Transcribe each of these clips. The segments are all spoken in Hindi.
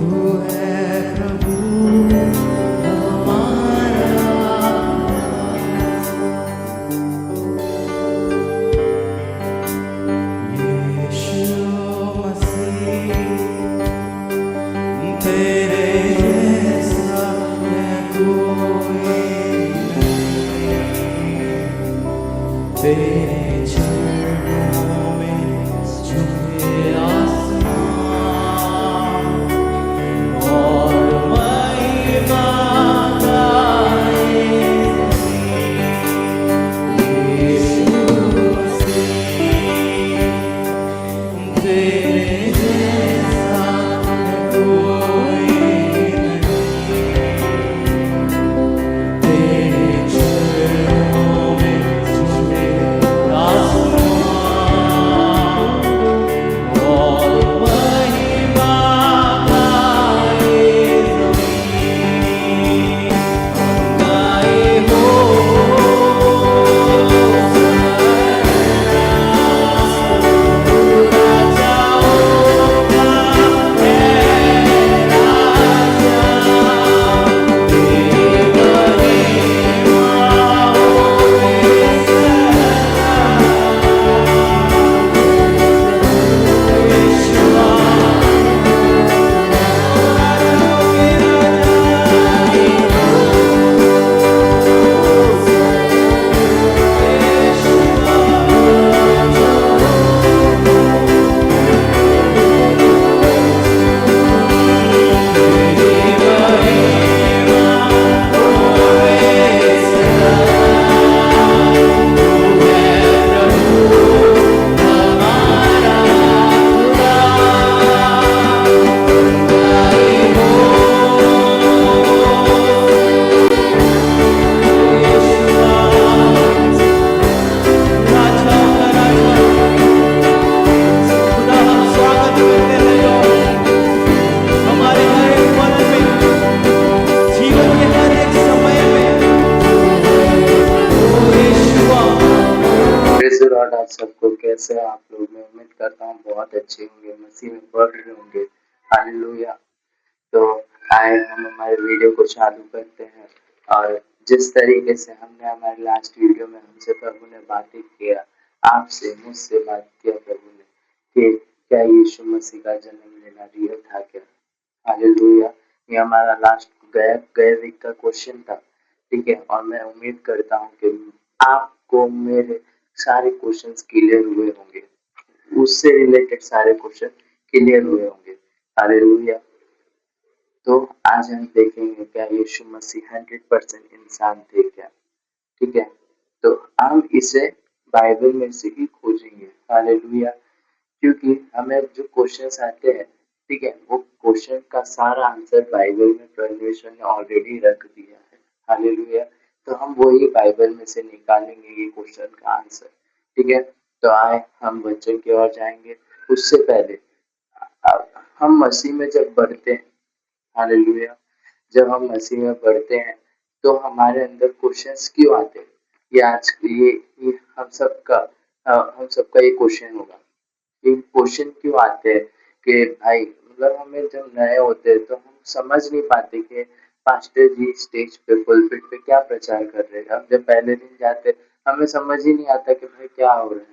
तू है प्रभु हमारा यीशु मसीह, तेरे जैसा है कोई नहीं। तेरे चरणों में झुके आसमान और महिमा गाए ज़मीन। यीशु मसीह, तेरे जैसा है कोई नहीं। तेरे चरणों में झुके आसमान और महिमा गाए ज़मीन। गाए हो आप सबको कैसे हैं आप लोग। मैं उम्मीद करता हूँ बहुत अच्छे होंगे, मसीह में बढ़ रहे होंगे। हालेलुया। तो आए हम हमारे वीडियो को चालू करते हैं। और जिस तरीके से हमने हमारे लास्ट वीडियो में हमसे प्रभु ने बातें किया, आपसे मुझसे बात किया प्रभु ने कि क्या यीशु मसीह का जन्म लेना रियल था क्या। हालेलुया। ये हमारा लास्ट गए वीक का क्वेश्चन था, ठीक है। और मैं उम्मीद करता हूँ कि आपको मेरे सारे क्वेश्चंस क्लियर हुए होंगे, उससे रिलेटेड सारे क्वेश्चन क्लियर हुए होंगे। हालेलुया। तो आज हम देखेंगे क्या यीशु मसीह 100% इंसान थे क्या, ठीक है। तो हम इसे बाइबल में से ही खोजेंगे। हालेलुया। क्योंकि हमें जो क्वेश्चंस आते हैं, ठीक है, वो क्वेश्चन का सारा आंसर बाइबल में परमेश्वर ने ऑलरेडी रख दिया है। हालेलुया। तो हम वही बाइबल में से निकालेंगे ये क्वेश्चन का आंसर, ठीक है। तो आए हम वचन की ओर जाएंगे। उससे पहले हम मसीह में जब बढ़ते हैं, हालेलुया, जब हम मसीह में बढ़ते हैं तो हमारे अंदर क्वेश्चंस क्यों आते हैं। ये हम सबका ये क्वेश्चन होगा। ये क्वेश्चन क्यों आते हैं कि भाई मतलब हमें जब नए होते हैं तो हम समझ नहीं पाते कि पास्टर जी स्टेज पे पुलपिट पे क्या प्रचार कर रहे हैं। हम जब पहले दिन जाते हमें समझ ही नहीं आता कि भाई क्या हो रहा है,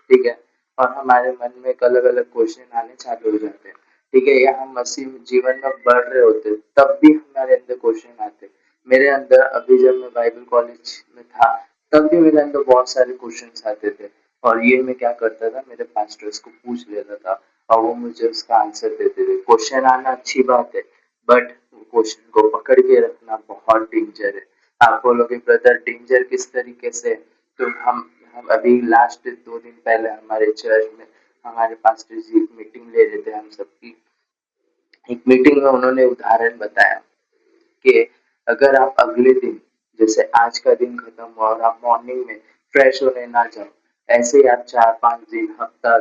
ठीक है। और हमारे मन में अलग अलग क्वेश्चन आने चालू हो जाते हैं, ठीक है। या हम मसीह जीवन में बढ़ रहे होते तब भी हमारे अंदर क्वेश्चन आते। मेरे अंदर अभी जब मैं बाइबल कॉलेज में था तब भी मेरे अंदर बहुत सारे क्वेश्चन आते थे। और ये मैं क्या करता था, मेरे पास्टर्स को पूछ लेता था और वो मुझे उसका आंसर देते थे। क्वेश्चन आना अच्छी बात है, बट क्वेश्चन को पकड़ के रखना बहुत डेंजर है। आप बोलोगे ब्रदर डेंजर किस तरीके से। तो हम अभी लास्ट 2 दिन पहले हमारे चर्च में हमारे पास्टर जी एक मीटिंग ले रहे थे हम सबकी। एक मीटिंग में उन्होंने उदाहरण बताया कि अगर आप अगले दिन, जैसे आज का दिन खत्म हुआ और आप मॉर्निंग में फ्रेश होने ना जाओ, ऐसे ही आप 4-5 दिन हफ्ता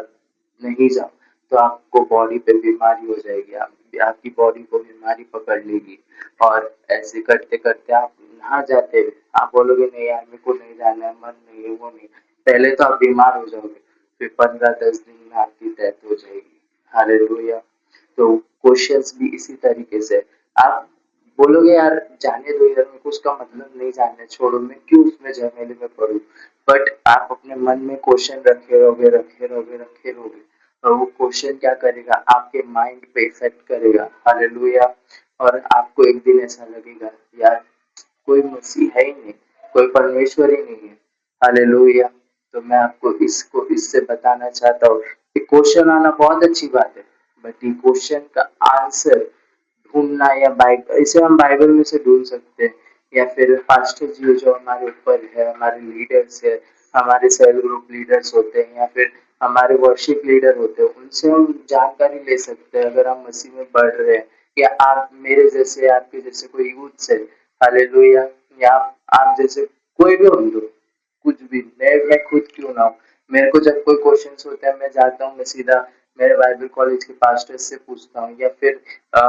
नहीं जाओ तो आपको बॉडी पे बीमारी हो जाएगी। आपकी बॉडी को बीमारी पकड़ लेगी। और ऐसे करते करते आप नहा जाते हुए आप बोलोगे नहीं यार मेरे को नहीं जाना है, मन नहीं है, वो नहीं। पहले तो आप बीमार हो जाओगे, फिर 15-10 दिन में आपकी डेथ हो जाएगी। हालेलुया। तो क्वेश्चंस भी इसी तरीके से आप बोलोगे यार जाने दो यार, मेरे को उसका मतलब नहीं जानना, छोड़ो, मैं क्यों उसमें झमेले में पड़ूं। बट आप अपने मन में क्वेश्चन रखे रहोगे, रखे रहोगे, रखे रहोगे, और वो क्वेश्चन क्या करेगा, आपके माइंड पे इफेक्ट करेगा। हालेलुया। और आपको एक दिन ऐसा लगेगा यार कोई मसीह है ही नहीं, कोई परमेश्वर ही नहीं है। हालेलुया। तो मैं आपको इसको इससे बताना चाहता हूँ कि क्वेश्चन आना बहुत अच्छी बात है, बट ये क्वेश्चन का आंसर ढूंढना, या बाइबल, इसे हम बाइबल में से ढूंढ सकते हैं, या फिर पास्टर जी जो हमारे ऊपर है, हमारे लीडर्स है, हमारे सेल ग्रुप लीडर्स होते हैं, या फिर हमारे वर्शिप लीडर होते हैं, उनसे हम जानकारी ले सकते हैं अगर हम मसीह में बढ़ रहे हैं। या आप मेरे जैसे, आपके जैसे कोई यूथ है, हालेलुया, या आप जैसे कोई भी हो, कुछ भी, मैं खुद क्यों ना हूँ, मेरे को जब कोई क्वेश्चन होता है मैं जाता हूँ, मैं सीधा मेरे बाइबल कॉलेज के पास्टर से पूछता हूँ, या फिर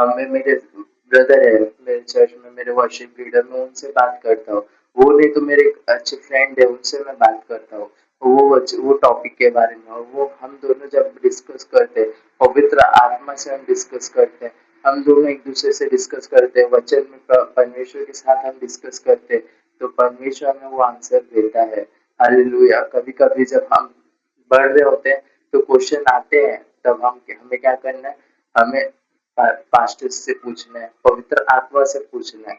मैं मेरे ब्रदर है मेरे चर्च में, मेरे वर्शिप लीडर, मैं उनसे बात करता हूँ। वो नहीं तो मेरे अच्छे फ्रेंड है, उनसे मैं बात करता हूँ, वो टॉपिक के बारे में, और वो हम दोनों जब डिस्कस करते हैं, पवित्र आत्मा से हम डिस्कस करते हैं, हम दोनों एक दूसरे से डिस्कस करते हैं, वचन में परमेश्वर के साथ हम डिस्कस करते हैं, तो परमेश्वर हमें वो आंसर देता है। हालेलुया। कभी कभी जब हम बढ़ रहे होते हैं तो क्वेश्चन आते हैं, तब हम हमें क्या करना है, हमें पास्टर्स से पूछना है, पवित्र आत्मा से पूछना है।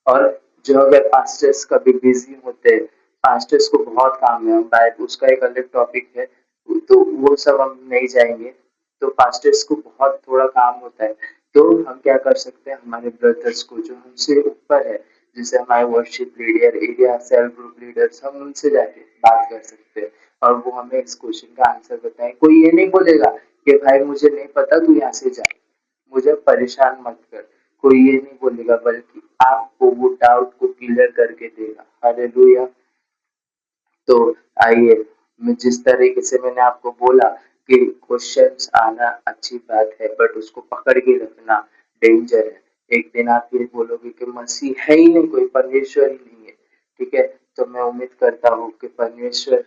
और जो अगर पास्टर्स कभी बिजी होते हैं, पास्टर्स को बहुत काम है, शायद उसका एक अलग टॉपिक है, तो वो सब हम नहीं जाएंगे। तो पास्टर्स को बहुत थोड़ा काम होता है, तो हम क्या कर सकते हैं, हमारे ब्रदर्स को जो हमसे ऊपर है, जैसे हमारे worship leader, area cell group leaders, हम उनसे जाके बात कर सकते हैं, और वो हमें इस क्वेश्चन का आंसर बताएं। कोई ये नहीं बोलेगा कि भाई मुझे नहीं पता, तू यहाँ से जा, मुझे परेशान मत कर, कोई ये नहीं बोलेगा, बल्कि आपको वो डाउट को क्लियर करके देगा। हालेलुया। तो आइए, मैं जिस तरीके से मैंने आपको बोला कि क्वेश्चंस आना अच्छी बात है, बट उसको पकड़ के रखना डेंजर है। एक दिन आप ये बोलोगे कि मसीह है ही नहीं, कोई परमेश्वर ही नहीं है, ठीक है। तो मैं उम्मीद करता हूँ कि परमेश्वर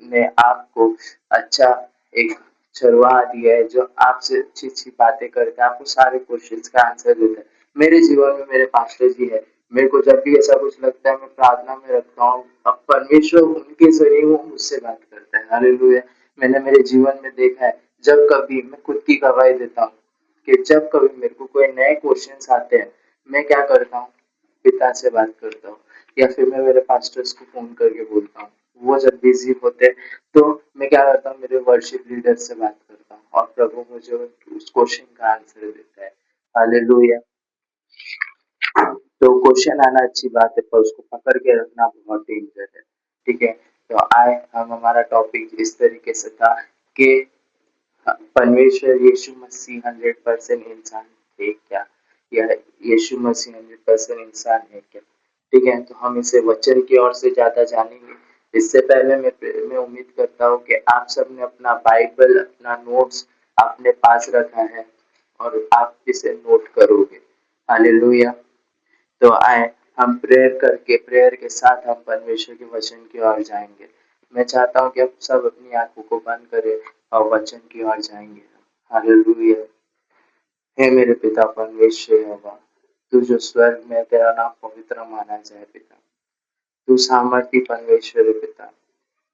ने आपको अच्छा एक चरवाहा दिया है, जो आपसे अच्छी अच्छी बातें करके आपको सारे क्वेश्चंस का आंसर देता है। मेरे जीवन में मेरे पास्टर जी है, मेरे को जब भी ऐसा कुछ लगता है मैं प्रार्थना में रखता हूँ, अब परमेश्वर उनके जरिए वो मुझसे बात करता है। हालेलुया। मैंने मेरे जीवन में देखा है, जब कभी मैं खुद की गवाही देता हूँ कि जब कभी मेरे को कोई नए क्वेश्चंस आते हैं, मैं क्या करता हूँ, पिता से बात करता हूँ, या फिर मैं मेरे पास्टर्स को फोन करके बोलता हूँ। वो जब बिजी होते हैं तो मैं क्या करता हूँ, मेरे वर्शिप लीडर से बात करता हूँ, और प्रभु मुझे उस क्वेश्चन का आंसर देता है। हालेलुया। तो क्वेश्चन आना अच्छी बात है, पर उसको पकड़ के रखना बहुत डेंजर है, ठीक है। तो आए हम, हमारा टॉपिक इस तरीके से था कि परमेश्वर यीशु मसीह 100% इंसान थे क्या, या यीशु मसीह 100% इंसान है क्या, ठीक है। तो हम इसे वचन की ओर से ज्यादा जानेंगे। इससे पहले मैं उम्मीद करता हूँ कि आप सबने अपना बाइबल, अपना नोट्स अपने पास रखा है, और आप इसे नोट करोगे। हालेलुया। तो आए हम प्रेयर करके, प्रेयर के साथ हम परमेश्वर के वचन की ओर जाएंगे। मैं चाहता हूँ कि आप सब अपनी आंखों को बंद करें और वचन की ओर जाएंगे। हालेलुया। हे मेरे पिता परमेश्वर यहोवा, तू जो स्वर्ग में, तेरा नाम पवित्र माना जाए पिता, तू सामर्थी परमेश्वर है पिता।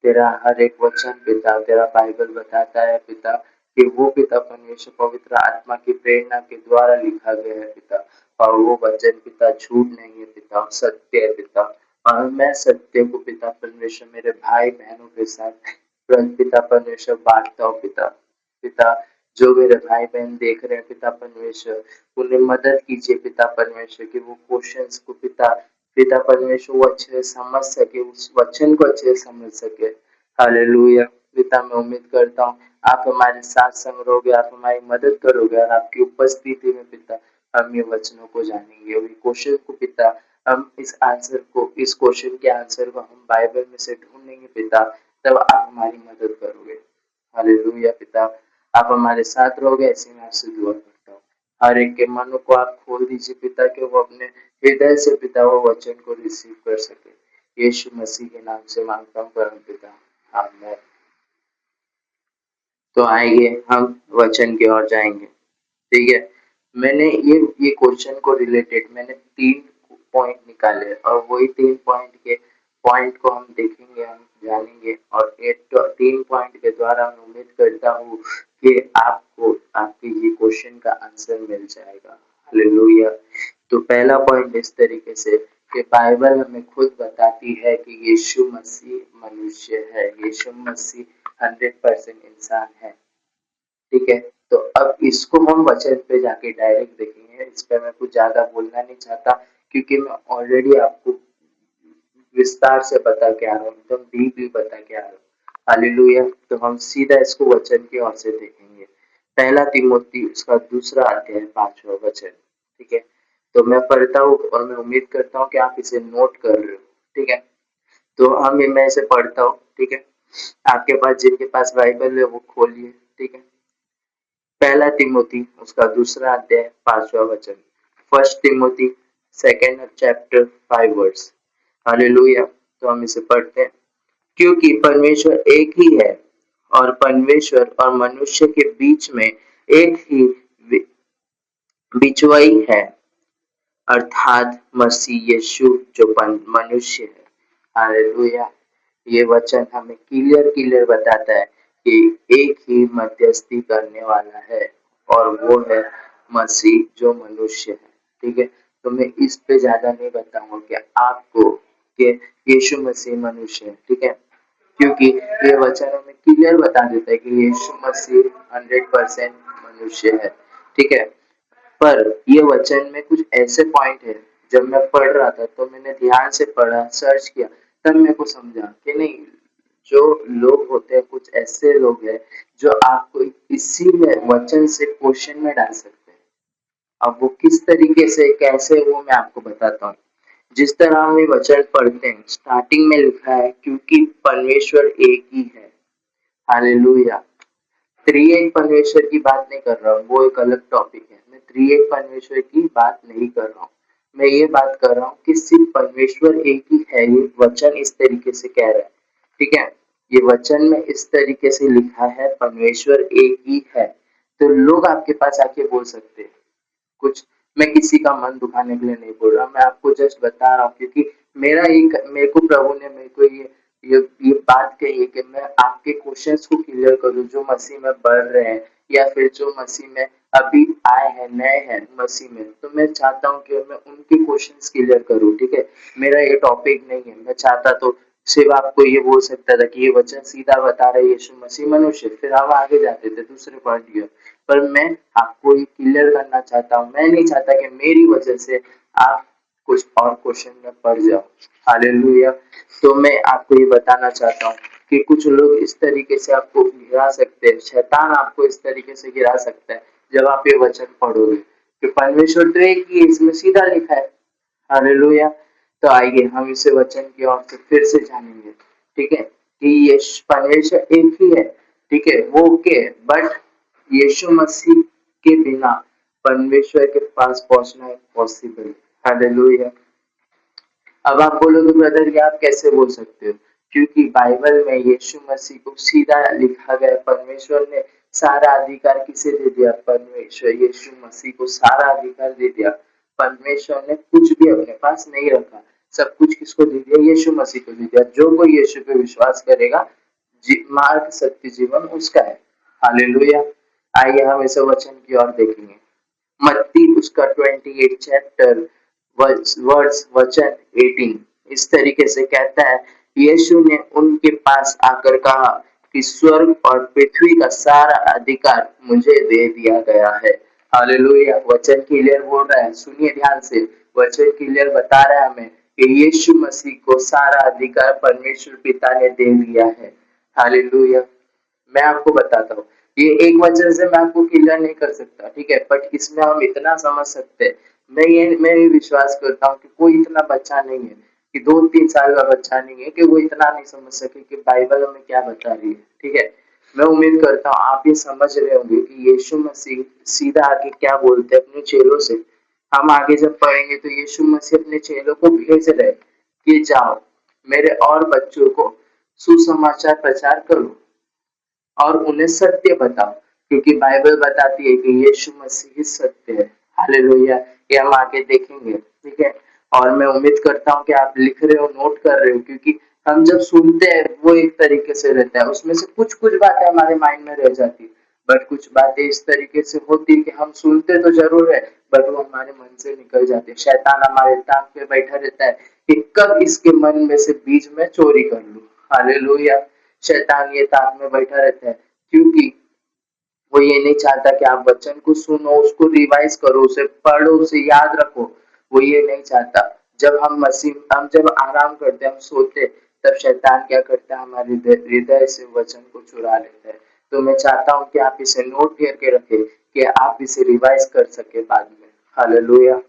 तेरा हर एक वचन पिता, तेरा बाइबल बताता है पिता, कि वो पिता परमेश्वर पवित्र आत्मा की प्रेरणा के द्वारा लिखा गया है पिता, और वो वचन पिता झूठ नहीं है पिता, और सत्य है पिता। और मैं सत्य को पिता परमेश्वर मेरे भाई बहनों के साथ पिता परमेश्वर बांटता हूँ पिता। पिता जो मेरे भाई बहन देख रहे हैं पिता परमेश्वर, उन्हें मदद कीजिए पिता परमेश्वर, कि वो क्वेश्चंस को पिता, पिता परमेश्वर वो अच्छे से समझ सके, उस वचन को अच्छे से समझ सके। हालेलुया। पिता मैं उम्मीद करता हूँ आप हमारे साथ संग रहोगे, आप हमारी मदद करोगे, और आपकी उपस्थिति में पिता हम ये वचनों को जानेंगे, और क्वेश्चन को पिता हम इस आंसर को, इस क्वेश्चन के आंसर को हम बाइबल में से ढूंढेंगे पिता, तब आप हमारी मदद करोगे। हालेलुया। पिता आप हमारे साथ रहोगे, ऐसे मैं आपसे दुआ करता हूँ। हर एक के मन को आप खोल दीजिए पिता, कि वो अपने हृदय से पिता वो वचन को रिसीव कर सके। यीशु मसीह के नाम से मांगता हूँ परम पिता, आमीन। तो आइए हम वचन की ओर जाएंगे। ठीक है। मैंने ये क्वेश्चन को रिलेटेड मैंने 3 पॉइंट निकाले और वही 3 पॉइंट को हम देखेंगे, हम जानेंगे और ये 3 पॉइंट के द्वारा मैं उम्मीद करता हूँ कि आपको आपके ये क्वेश्चन का आंसर मिल जाएगा। हालेलुया। तो पहला पॉइंट इस तरीके से कि बाइबल हमें खुद बताती है कि यीशु मसीह मनुष्य है, यीशु मसीह 100% इंसान है। ठीक है। तो अब इसको हम वचन पे जाके डायरेक्ट देखेंगे। इस पे मैं कुछ ज्यादा बोलना नहीं चाहता क्योंकि मैं ऑलरेडी आपको विस्तार से बता के आ रहा हूँ, एकदम डीपली बता के आ रहा हूँ। हालेलुया। तो हम सीधा इसको वचन की ओर से देखेंगे। पहला तिमोथी उसका 2 अध्याय 5वां वचन। ठीक है। तो मैं पढ़ता हूँ और मैं उम्मीद करता हूँ कि आप इसे नोट कर रहे हो। ठीक है। तो मैं इसे पढ़ता हूँ। ठीक है। आपके पास जिनके पास बाइबल है वो खोलिए। ठीक है। पहला तिमोथी उसका 2 अध्याय 5वां वचन। First Timothy second chapter 5 verse. Hallelujah. तो हम इसे पढ़ते हैं। क्योंकि परमेश्वर एक ही है और परमेश्वर और मनुष्य के बीच में एक ही बिचवाई है, अर्थात मसीह यीशु जो मनुष्य है। हालेलुया। ये वचन हमें क्लियर बताता है कि एक ही मध्यस्थी करने वाला है और वो है मसीह जो मनुष्य है। ठीक है। तो मैं इस पे ज्यादा नहीं बताऊंगा कि आपको कि यीशु मसीह मनुष्य है। ठीक है। क्योंकि ये वचन हमें क्लियर बता देता है कि यीशु मसीह 100% मनुष्य है। ठीक है। पर ये वचन में कुछ ऐसे पॉइंट है, जब मैं पढ़ रहा था तो मैंने ध्यान से पढ़ा, सर्च किया, तब मेरे को समझा कि नहीं, जो लोग होते हैं कुछ ऐसे लोग हैं जो आपको इसी में वचन से क्वेश्चन में डाल सकते हैं। अब वो किस तरीके से कैसे, वो मैं आपको बताता हूँ। जिस तरह हम ये वचन पढ़ते हैं, स्टार्टिंग में लिखा है क्योंकि परमेश्वर एक ही है। हालेलुया। त्रिएक परमेश्वर की बात नहीं कर रहा हूँ, वो एक अलग टॉपिक है। मैं त्रिएक परमेश्वर की बात नहीं कर रहा हूँ। मैं ये बात कर रहा हूँ कि सिर्फ परमेश्वर एक ही है। ये वचन इस तरीके से कह रहा है। ठीक है। ये वचन में इस तरीके से लिखा है, परमेश्वर एक ही है। तो लोग आपके पास आके बोल सकते हैं कुछ, मैं किसी का मन दुखाने के लिए नहीं बोल रहा, मैं आपको जस्ट बता रहा हूँ क्योंकि मेरे को प्रभु ने मेरे को ये बात कही है कि मैं आपके क्वेश्चंस को क्लियर करूँ जो मसीह में बढ़ रहे हैं या फिर जो मसीह में अभी आए हैं, नए हैं मसीह में। तो मैं चाहता हूँ कि मैं उनके क्वेश्चंस क्लियर करूँ। ठीक है। मेरा ये टॉपिक नहीं है। मैं चाहता तो सिर्फ आपको ये बोल सकता था कि ये वचन सीधा बता रहे यीशु मसीह मनुष्य, फिर हम आगे जाते थे दूसरे पॉइंट की ओर। पर मैं आपको ये क्लियर करना चाहता हूँ। मैं नहीं चाहता कि मेरी वजह से आप कुछ और क्वेश्चन में पड़ जाओ। हालेलुया। तो मैं आपको ये बताना चाहता हूँ कि कुछ लोग इस तरीके से आपको गिरा सकते हैं, शैतान आपको इस तरीके से गिरा सकता है जब आप ये वचन पढ़ोगे कि परमेश्वर तो एक ही है, इसमें सीधा लिखा है। हालेलुया। तो आइए हम इसे वचन की ओर से फिर से जानेंगे। ठीक है। कि ये परमेश्वर एक ही है। ठीक है। वो ओके, बट यीशु मसीह के बिना परमेश्वर के पास पहुंचना इम्पॉसिबल। हालेलुया। अब आप बोलोगे ब्रदर ये आप कैसे बोल सकते हो, क्योंकि बाइबल में यीशु मसीह को सीधा लिखा गया। परमेश्वर ने सारा अधिकार किसे दे दिया? परमेश्वर यीशु मसीह को सारा अधिकार दे दिया। परमेश्वर ने कुछ भी अपने पास नहीं रखा, सब कुछ किसको दे दिया? यीशु मसीह को दे दिया। जो कोई यीशु पे विश्वास करेगा, मार्ग सत्य जीवन उसका है। हालेलुया। आइए हम इसे वचन की ओर देखेंगे। मत्ती उसका 28 चैप्टर वर्स वचन 18 इस तरीके से कहता है, यीशु ने उनके पास आकर कहा कि स्वर्ग और पृथ्वी का सारा अधिकार मुझे दे दिया गया है। हालेलुया। वचन क्लियर बोल रहा है, सुनिए ध्यान से। वचन क्लियर बता रहा है हमें कि यीशु मसीह को सारा अधिकार परमेश्वर पिता ने दे दिया है। हालेलुया। मैं आपको बताता हूँ, ये एक वचन से मैं आपको क्लियर नहीं कर सकता। ठीक है। बट इसमें हम इतना समझ सकते हैं। मैं ये विश्वास करता हूँ कि कोई इतना बच्चा नहीं है, कि 2-3 साल का बच्चा नहीं है कि वो इतना नहीं समझ सके कि बाइबल हमें क्या बता रही है। ठीक है। मैं उम्मीद करता हूँ आप ये समझ रहे होंगे कि यीशु मसीह सीधा आके क्या बोलते हैं अपने चेलों से। हम आगे जब पढ़ेंगे तो यीशु मसीह अपने चेलों को भेज रहे कि जाओ मेरे और बच्चों को सुसमाचार प्रचार करो और उन्हें सत्य बताओ। क्योंकि बाइबल बताती है कि यीशु मसीह ही सत्य है। हालेलुया। ये हम आगे देखेंगे, ठीक है। और मैं उम्मीद करता हूँ कि आप लिख रहे हो, नोट कर रहे हो, क्योंकि हम जब सुनते हैं वो एक तरीके से रहता है, उसमें से कुछ कुछ बातें हमारे माइंड में रह जाती है, बट कुछ बातें इस तरीके से होती है कि हम सुनते तो जरूर है, बट वो हमारे मन से निकल जाते हैं। शैतान हमारे ताक पे बैठा रहता है कि कब इसके मन में से बीच में चोरी कर लूं। हालेलुया। शैतान ये ताक में बैठा रहता है, क्योंकि वो ये नहीं चाहता कि आप वचन को सुनो, उसको रिवाइज करो, उसे पढ़ो, उसे याद रखो। वो ये नहीं चाहता। हम जब आराम करते हैं, हम सोते, तब शैतान क्या करता है, हमारे हृदय से वचन को चुरा लेता है। तो मैं चाहता हूँ कि आप इसे नोट करके रखें, कि आप इसे रिवाइज कर सके बाद में। हालेलुया।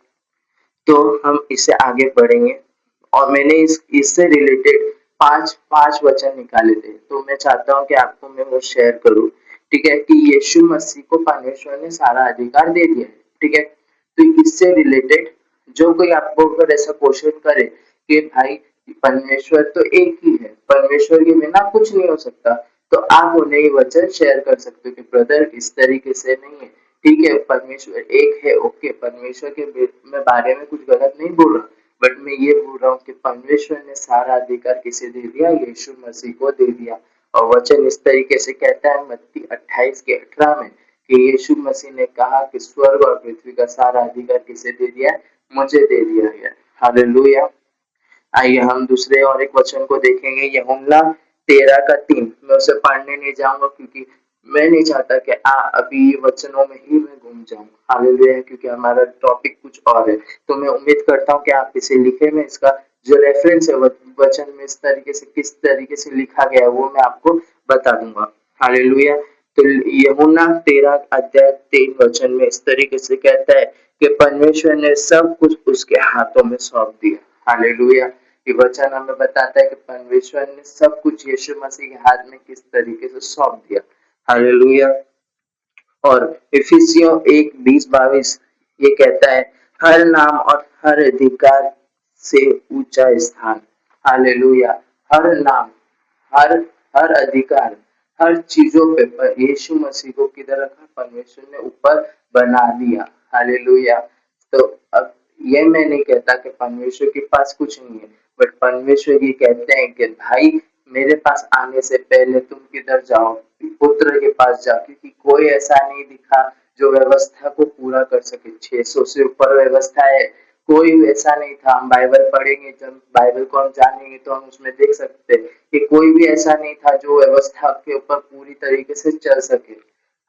तो हम इससे आगे बढ़ेंगे, और मैंने इससे रिलेटेड पांच पांच वचन निकाले थे, तो मैं चाहता हूँ कि आपको मैं वो शेयर करूँ। ठीक है, कि यीशु मसीह को परमेश्वर ने सारा अधिकार दे दिया है। ठीक है, तो इससे रिलेटेड जो कोई आपको अगर ऐसा क्वेश्चन करे कि भाई परमेश्वर तो एक ही है, परमेश्वर के बिना कुछ नहीं हो सकता, तो आप उन्हें ये वचन शेयर कर सकते हो कि ब्रदर इस तरीके से नहीं है। ठीक है, परमेश्वर एक है, ओके, परमेश्वर के मैं बारे में कुछ गलत नहीं बोल रहा, बट मैं ये बोल रहा हूँ कि परमेश्वर ने सारा अधिकार किसे दे दिया, यीशु मसीह को दे दिया। और वचन इस तरीके से कहता है मत्ती 28:18 में, कि यीशु मसीह ने कहा कि स्वर्ग और पृथ्वी का सारा अधिकार किसे दे दिया है, मुझे दे दिया गया। हालेलुया। आइए हम दूसरे और एक वचन को देखेंगे, यूहन्ना 13:3। मैं उसे पढ़ने नहीं जाऊंगा, क्योंकि मैं नहीं चाहता कि अभी ये वचनों में ही मैं घूम जाऊं। हालेलुया, क्योंकि हमारा टॉपिक कुछ और है। तो मैं उम्मीद करता हूँ कि आप इसे लिखे, में इसका जो रेफरेंस है वचन में इस तरीके से किस तरीके से लिखा गया है वो मैं आपको बता दूंगा। हालेलुया। तो यूहन्ना 13:3 में इस तरीके से कहता है कि परमेश्वर ने सब कुछ उसके हाथों में सौंप दिया। हालेलुया। ये वचन हमें बताता है कि परमेश्वर ने सब कुछ यीशु मसीह के हाथ में किस तरीके से सौंप दिया। हालेलुया। और इफिसियों 1:20-22 ये कहता है, हर नाम और हर अधिकार से ऊंचा स्थान। हालेलुया। हर नाम, हर हर अधिकार, हर चीजों पे यीशु मसीह को किधर रखा, परमेश्वर ने ऊपर बना दिया। हालेलुया। तो अब ये मैं नहीं कहता कि परमेश्वर के पास कुछ नहीं है, बट परमेश्वर ये कहते हैं कि भाई मेरे पास आने से पहले तुम किधर जाओ, पुत्र के पास जाओ, क्योंकि कोई ऐसा नहीं दिखा जो व्यवस्था को पूरा कर सके। 600 से ऊपर व्यवस्था है, कोई ऐसा नहीं था। हम बाइबल पढ़ेंगे, जब बाइबल को हम जानेंगे तो हम उसमें देख सकते हैं कि कोई भी ऐसा नहीं था जो व्यवस्था के ऊपर पूरी तरीके से चल सके।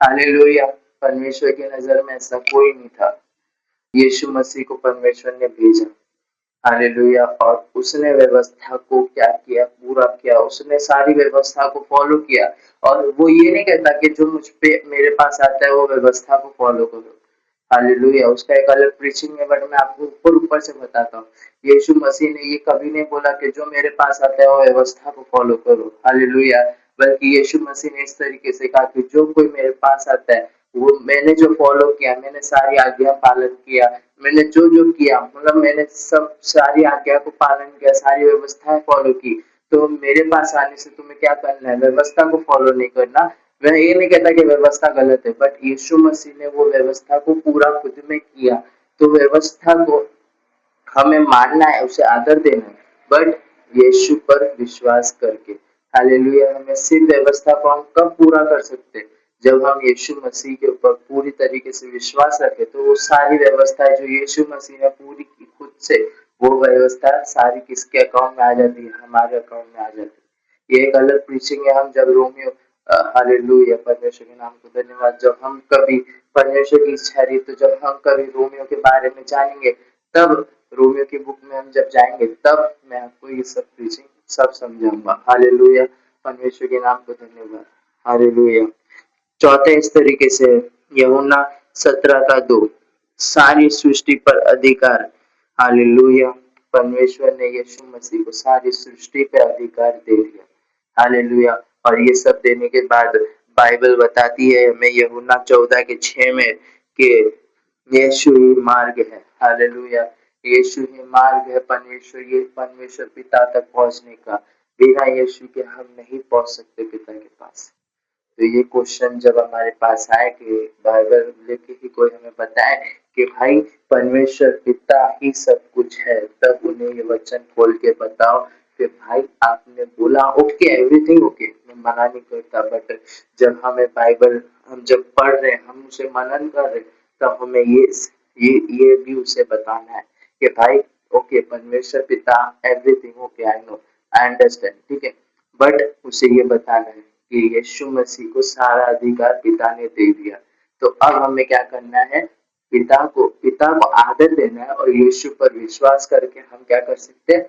हालेलुया। परमेश्वर की नजर में ऐसा कोई नहीं था। यीशु मसीह को परमेश्वर ने भेजा। हालेलुया। और उसने व्यवस्था को क्या किया, पूरा किया। उसने सारी व्यवस्था को फॉलो किया। और वो ये नहीं कहता कि जो मुझ पे मेरे पास आता है वो व्यवस्था को फॉलो करो। हालेलुया। उसका एक अलग प्रीचिंग है, बट मैं आपको ऊपर ऊपर से बताता हूँ। यीशु मसीह ने ये कभी नहीं बोला कि जो मेरे पास आता है वो व्यवस्था को फॉलो करो। हालेलुया। बल्कि यीशु मसीह ने इस तरीके से कहा कि जो कोई मेरे पास आता है, वो मैंने जो फॉलो किया, मैंने सारी आज्ञा पालन किया, मैंने जो जो किया, मतलब मैंने सब सारी आज्ञा को पालन किया, सारी व्यवस्थाएं फॉलो की, तो मेरे पास आने से तुम्हें क्या करना है, व्यवस्था को फॉलो नहीं करना। मैं ये नहीं कहता कि व्यवस्था गलत है, बट यीशु मसीह ने वो व्यवस्था को पूरा खुद में किया। तो व्यवस्था को हमें मानना है, उसे आदर देना है, बट यीशु पर विश्वास करके। हालेलुया। हमें सिर्फ व्यवस्था को हम कब पूरा कर सकते हैं, जब हम यीशु मसीह के ऊपर पूरी तरीके से विश्वास रखें। तो वो सारी व्यवस्था जो यीशु मसीह ने पूरी की खुद से, वो व्यवस्था सारी किसके अकाउंट में आ जाती है, हमारे अकाउंट में आ जाती है। ये एक अलग प्रीचिंग है। हम जब रोमियो, हालेलुया, परमेश्वर के नाम को धन्यवाद, जब हम कभी परमेश्वर की इच्छा रही, तो जब हम कभी रोमियो के बारे में जानेंगे, तब रोमियो की बुक में हम जब जाएंगे, तब मैं आपको ये सब प्रीचिंग सब समझाऊंगा। हालेलुया। परमेश्वर के नाम को धन्यवाद। हालेलुया। चौथे इस तरीके से, यूहन्ना 17:2, सारी सृष्टि पर अधिकार। हालेलुया। परमेश्वर ने यीशु मसीह को सारी सृष्टि पे अधिकार दे दिया। हालेलुया। और ये सब देने के बाद बाइबल बताती है हमें यूहन्ना 14:6 में कि यीशु ही मार्ग है। हालेलुया। यीशु ही मार्ग है, परमेश्वर पिता तक पहुंचने का। बिना यीशु के हम नहीं पहुंच सकते पिता के पास। तो ये क्वेश्चन जब हमारे पास आए कि बाइबल लेके कि कोई हमें बताए कि भाई परमेश्वर पिता ही सब कुछ है, तब उन्हें ये वचन खोल के बताओ कि भाई आपने बोला ओके, एवरीथिंग ओके, मैं मना नहीं करता, बट जब हमें बाइबल हम जब पढ़ रहे हैं, हम उसे मनन कर रहे हैं, तब हमें ये भी उसे बताना है कि भाई ओके, परमेश्वर पिता everything okay, I know, I understand, ठीक है, बट उसे ये बताना है कि यीशु मसीह को सारा अधिकार पिता ने दे दिया। तो अब हमें क्या करना है, पिता को आदर देना है, और यीशु पर विश्वास करके हम क्या कर सकते हैं,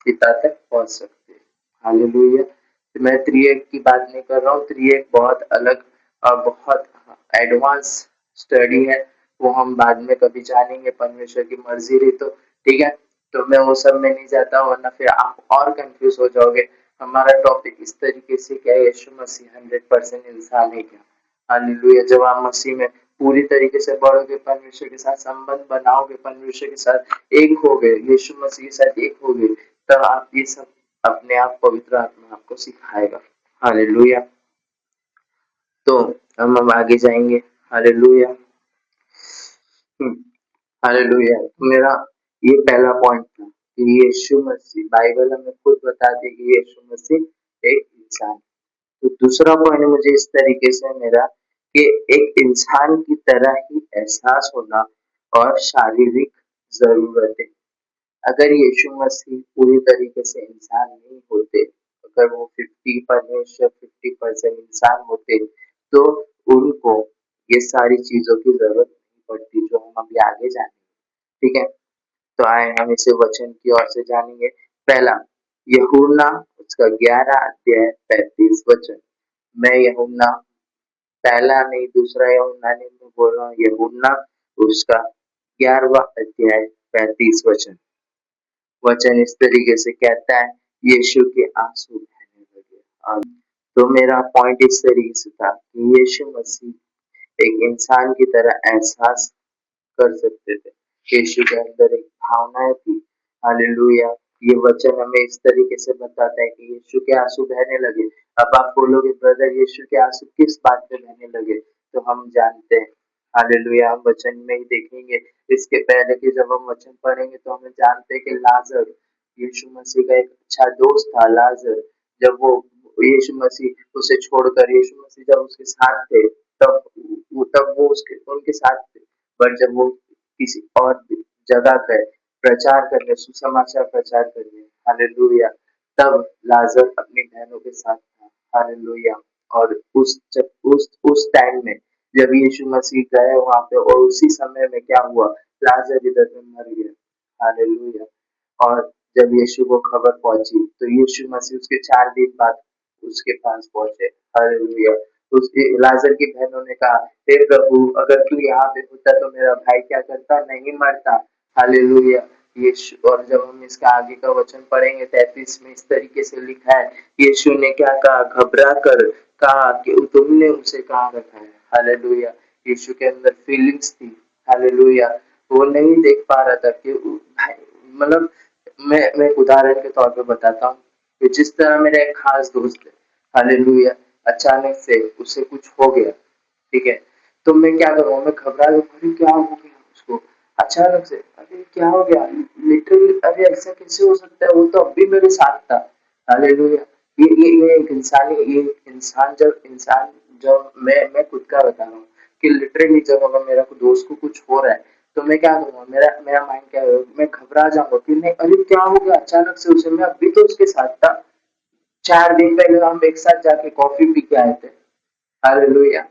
पिता तक पहुंच सकते हैं। हालेलुया। तो मैं त्रिएक की बात नहीं कर रहा हूँ, त्रिएक बहुत अलग और बहुत एडवांस स्टडी है, वो हम बाद में कभी जानेंगे, परमेश्वर की मर्जी रही तो, ठीक है। तो मैं वो सब में नहीं जाता, वरना फिर आप और कंफ्यूज हो जाओगे। हमारा टॉपिक इस तरीके से क्या है, यीशु मसीह 100% इंसान है क्या। हालेलुया। जब आप मसीह में पूरी तरीके से बढ़ोगे, परमेश्वर के साथ संबंध बनाओगे, परमेश्वर के साथ एक हो गए, यीशु मसीह के साथ एक हो गए, तब आप ये सब अपने आप पवित्र आत्मा आपको सिखाएगा। हालेलुया। तो हम आगे जाएंगे। हालेलुया। हालेलुया। मेरा ये पहला पॉइंट था कि यीशु मसीह, बाइबल हमें खुद बताती है कि यीशु मसीह एक इंसान। तो दूसरा पॉइंट मुझे इस तरीके से मेरा कि एक इंसान की तरह ही एहसास होना और शारीरिक जरूरतें। अगर यीशु मसीह पूरी तरीके से इंसान नहीं होते, अगर वो 50 परमेश्वर 50% इंसान होते, तो उनको ये सारी चीजों की जरूरत नहीं पड़ती जो हम अभी आगे जानेंगे, ठीक है। तो आए हम इसे वचन की ओर से जानेंगे। पहला, यूहन्ना उसका 11 अध्याय 35 वचन। मैं यूहन्ना पहला नहीं, दूसरा यूहन्ना नहीं, मैं बोल रहा हूँ यूहन्ना उसका 11वां अध्याय 35 वचन। वचन इस तरीके से कहता है, यीशु के आंसू बहने लगे। तो मेरा पॉइंट इस तरीके से था कि यीशु मसीह एक इंसान की तरह एहसास कर सकते थे। यीशु के अंदर एक भावनाएं थी। हालेलुया। ये वचन हमें इस तरीके से बताता है कि यीशु के आंसू बहने लगे। अब आप बोलोगे ब्रदर यीशु के आंसू किस बात पे बहने लगे, तो हम जानते हैं। हालेलुया। हम वचन में ही देखेंगे। इसके पहले कि जब हम वचन पढ़ेंगे तो हमें जानते हैं कि लाजर, यीशु मसीह का एक अच्छा दोस्त था लाजर। जब वो यीशु मसीह उसे छोड़कर, यीशु मसीह जब उसके साथ थे, तब वो उसके उनके साथ थे। पर जब वो किसी और जगह गए प्रचार करने, सुसमाचार प्रचार करने, हालेलुया, तब लाजर अपनी बहनों के साथ था। हालेलुया। और उस टाइम में जब यीशु मसीह गए वहां पे, और उसी समय में क्या हुआ, लाजर इधर में मर गया। हालेलुया। और जब यीशु को खबर पहुंची, तो यीशु मसीह उसके 4 दिन बाद उसके पास पहुंचे। हालेलुया। उसके लाजर की बहनों ने कहा, हे प्रभु, अगर तू यहाँ पे होता तो मेरा भाई क्या करता, नहीं मरता। हालेलुया। यीशु, और जब हम इसका आगे का वचन पढ़ेंगे 33 में, इस तरीके से लिखा है, यीशु ने क्या कहा, घबरा कर कहा कि तुमने उसे कहाँ रखा है। हालेलुया। यीशु के अंदर फीलिंग्स थी। हालेलुया। वो नहीं देख पा रहा था कि मतलब मैं एक उदाहरण के तौर पे बताता हूँ कि जिस तरह मेरा एक खास दोस्त है, हालेलुया, अचानक से उसे कुछ हो गया, ठीक है, तो मैं क्या करूँगा, मैं घबरा जाऊंगा, क्या हो गया उसको अचानक से, अरे क्या हो गया, लिटरली, अरे ऐसा कैसे हो सकता है, वो तो अभी मेरे साथ था। हालेलुया। ये एक इंसानी, ये इंसान जब मैं खुद का बता रहा हूँ कि लिटरली जब अगर मेरा दोस्त को कुछ हो रहा है, तो मैं क्या करूँगा, मेरा मेरा माइंड क्या है, मैं घबरा जाऊंगा कि नहीं, अरे क्या हो गया अचानक से उसे, मैं अभी तो उसके साथ था, 4 दिन पहले हम एक साथ जाके कॉफी पी के आए थे। हालेलुया।